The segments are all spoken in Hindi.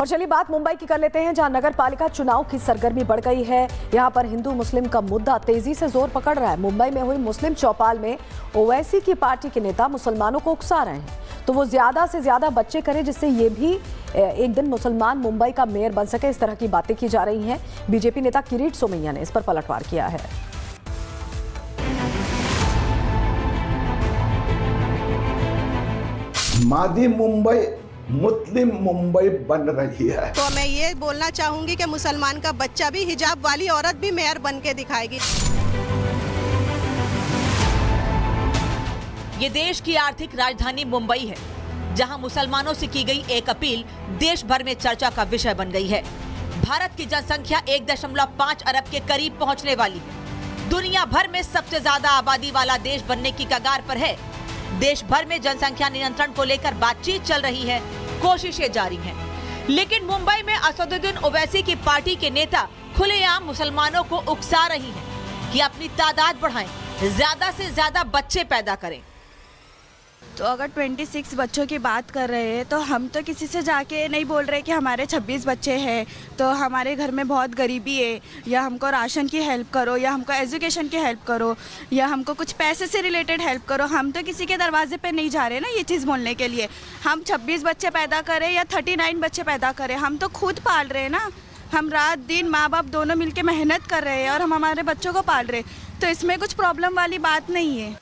और चलिए बात मुंबई की कर लेते हैं, जहां नगर पालिका चुनाव की सरगर्मी बढ़ गई है। यहां पर हिंदू मुस्लिम का मुद्दा तेजी से जोर पकड़ रहा है। मुंबई में हुई मुस्लिम चौपाल में ओवैसी की पार्टी के नेता मुसलमानों को उकसा रहे हैं तो वो ज्यादा से ज्यादा बच्चे करें, जिससे ये भी एक दिन मुसलमान मुंबई का मेयर बन सके। इस तरह की बातें की जा रही हैं। बीजेपी नेता किरीट सोमैया ने इस पर पलटवार किया है। मादी मुंबई मुस्लिम मुंबई बन रही है। तो मैं ये बोलना चाहूंगी कि मुसलमान का बच्चा भी, हिजाब वाली औरत भी मेयर बन के दिखाएगी। ये देश की आर्थिक राजधानी मुंबई है, जहां मुसलमानों से की गई एक अपील देश भर में चर्चा का विषय बन गई है। भारत की जनसंख्या 1.5 अरब के करीब पहुंचने वाली है। दुनिया भर में सबसे ज्यादा आबादी वाला देश बनने की कगार पर है। देश भर में जनसंख्या नियंत्रण को लेकर बातचीत चल रही है, कोशिशें जारी हैं। लेकिन मुंबई में असदुद्दीन ओवैसी की पार्टी के नेता खुलेआम मुसलमानों को उकसा रही हैं कि अपनी तादाद बढ़ाएं, ज्यादा से ज्यादा बच्चे पैदा करें। तो अगर 26 बच्चों की बात कर रहे हैं तो हम तो किसी से जाके नहीं बोल रहे कि हमारे 26 बच्चे हैं तो हमारे घर में बहुत गरीबी है, या हमको राशन की हेल्प करो, या हमको एजुकेशन की हेल्प करो, या हमको कुछ पैसे से रिलेटेड हेल्प करो। हम तो किसी के दरवाजे पे नहीं जा रहे ना ये चीज़ बोलने के लिए। हम 26 बच्चे पैदा करें या 39 बच्चे पैदा करें, हम तो खुद पाल रहे हैं ना। हम रात दिन माँ बाप दोनों मिलके मेहनत कर रहे हैं और हम हमारे बच्चों को पाल रहे हैं, तो इसमें कुछ प्रॉब्लम वाली बात नहीं है।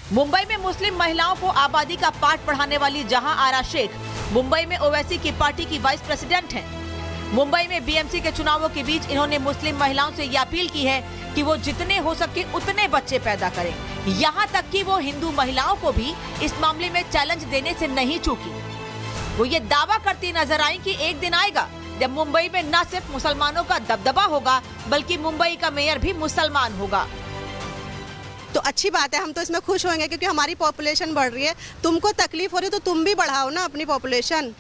मुंबई में मुस्लिम महिलाओं को आबादी का पाठ पढ़ाने वाली जहां आरा शेख मुंबई में ओवैसी की पार्टी की वाइस प्रेसिडेंट हैं। मुंबई में बीएमसी के चुनावों के बीच इन्होंने मुस्लिम महिलाओं से ये अपील की है कि वो जितने हो सके उतने बच्चे पैदा करें। यहां तक कि वो हिंदू महिलाओं को भी इस मामले में चैलेंज देने से नहीं चूकी। वो ये दावा करती नजर आई कि एक दिन आएगा जब मुंबई में न सिर्फ मुसलमानों का दबदबा होगा बल्कि मुंबई का मेयर भी मुसलमान होगा। तो अच्छी बात है, हम तो इसमें खुश होंगे क्योंकि हमारी पॉपुलेशन बढ़ रही है। तुमको तकलीफ हो रही है तो तुम भी बढ़ाओ ना, अपनी पॉपुलेशन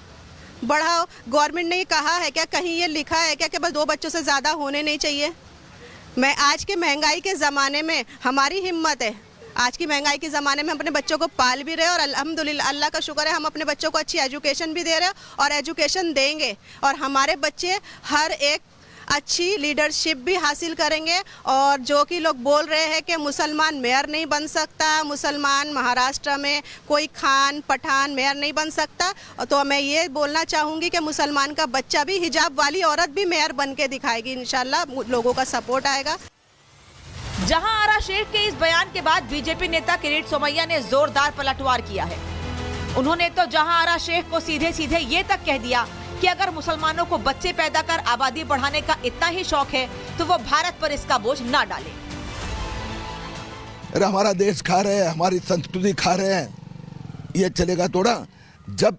बढ़ाओ। गवर्नमेंट ने ये कहा है क्या, कहीं ये लिखा है क्या कि बस 2 बच्चों से ज़्यादा होने नहीं चाहिए? मैं आज के महंगाई के ज़माने में हमारी हिम्मत है, आज की महंगाई के ज़माने में अपने बच्चों को पाल भी रहे और अल्हम्दुलिल्लाह अल्लाह का शुक्र है हम अपने बच्चों को अच्छी एजुकेशन भी दे रहे हैं और एजुकेशन देंगे, और हमारे बच्चे हर एक अच्छी लीडरशिप भी हासिल करेंगे। और जो कि लोग बोल रहे हैं कि मुसलमान मेयर नहीं बन सकता, मुसलमान महाराष्ट्र में कोई खान पठान मेयर नहीं बन सकता, तो मैं ये बोलना चाहूँगी कि मुसलमान का बच्चा भी, हिजाब वाली औरत भी मेयर बन के दिखाएगी। इंशाल्लाह लोगों का सपोर्ट आएगा। जहां आरा शेख के इस बयान के बाद बीजेपी नेता किरीट सोमैया ने जोरदार पलटवार किया है। उन्होंने तो जहां आरा शेख को सीधे सीधे ये तक कह दिया कि अगर मुसलमानों को बच्चे पैदा कर आबादी बढ़ाने का इतना ही शौक है तो वो भारत पर इसका बोझ ना डाले। अरे हमारा देश खा रहे हैं, हमारी संस्कृति खा रहे हैं, ये चलेगा थोड़ा। जब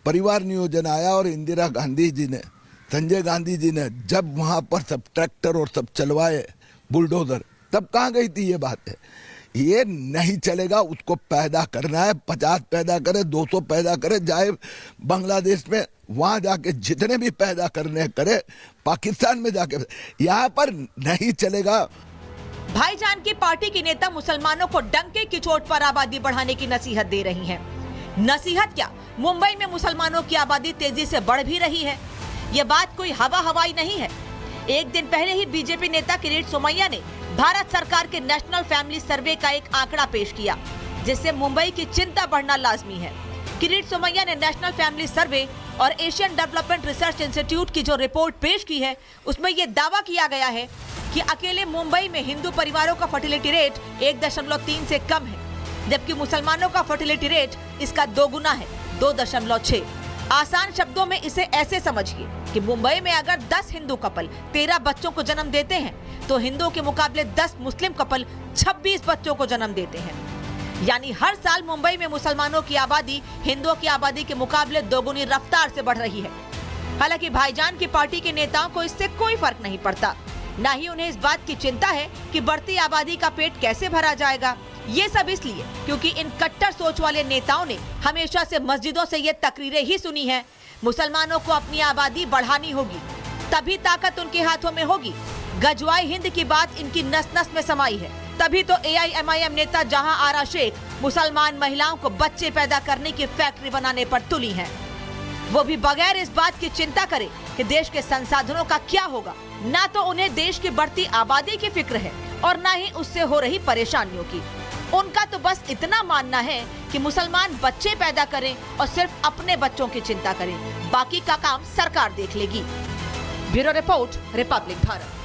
परिवार नियोजन आया और इंदिरा गांधी जी ने, संजय गांधी जी ने जब वहां पर सब ट्रैक्टर और सब चलवाए बुलडोजर, तब कहाँ गई थी ये बात है? ये नहीं चलेगा, उसको पैदा करना है। 50 पैदा करे, 200 पैदा करे, जाए बांग्लादेश में, वहां जाके जितने भी पैदा करने करे, पाकिस्तान में जाके, यहाँ पर नहीं चलेगा। भाईजान की पार्टी की नेता मुसलमानों को डंके की चोट पर आबादी बढ़ाने की नसीहत दे रही हैं। नसीहत क्या, मुंबई में मुसलमानों की आबादी तेजी से बढ़ भी रही है। ये बात कोई हवा हवाई नहीं है। एक दिन पहले ही बीजेपी नेता किरीट सोमैया ने भारत सरकार के नेशनल फैमिली सर्वे का एक आंकड़ा पेश किया, जिससे मुंबई की चिंता बढ़ना लाजमी है। किरीट सोमैया ने नेशनल फैमिली सर्वे और एशियन डेवलपमेंट रिसर्च इंस्टीट्यूट की जो रिपोर्ट पेश की है, उसमें ये दावा किया गया है कि अकेले मुंबई में हिंदू परिवारों का फर्टिलिटी रेट 1.3 से कम है, जबकि मुसलमानों का फर्टिलिटी रेट इसका 2 गुना है, 2.6। आसान शब्दों में इसे ऐसे समझिए कि मुंबई में अगर 10 हिंदू कपल 13 बच्चों को जन्म देते हैं तो हिंदुओं के मुकाबले 10 मुस्लिम कपल 26 बच्चों को जन्म देते हैं। यानी हर साल मुंबई में मुसलमानों की आबादी हिंदुओं की आबादी के मुकाबले 2 गुनी रफ्तार से बढ़ रही है। हालांकि भाईजान की पार्टी के नेताओं को इससे कोई फर्क नहीं पड़ता, न ही उन्हें इस बात की चिंता है कि बढ़ती आबादी का पेट कैसे भरा जाएगा। ये सब इसलिए क्योंकि इन कट्टर सोच वाले नेताओं ने हमेशा से मस्जिदों से ये तकरीरें ही सुनी है, मुसलमानों को अपनी आबादी बढ़ानी होगी, तभी ताकत उनके हाथों में होगी। गजवाई हिंद की बात इनकी नस नस में समाई है। तभी तो AIMIM नेता जहां आरा शेख मुसलमान महिलाओं को बच्चे पैदा करने की फैक्ट्री बनाने पर तुली हैं। वो भी बगैर इस बात की चिंता करे कि देश के संसाधनों का क्या होगा। ना तो उन्हें देश की बढ़ती आबादी की फिक्र है और ना ही उससे हो रही परेशानियों की। उनका तो बस इतना मानना है कि मुसलमान बच्चे पैदा करें और सिर्फ अपने बच्चों की चिंता करें, बाकी का काम सरकार देख लेगी। Bureau report, Republic Bharat.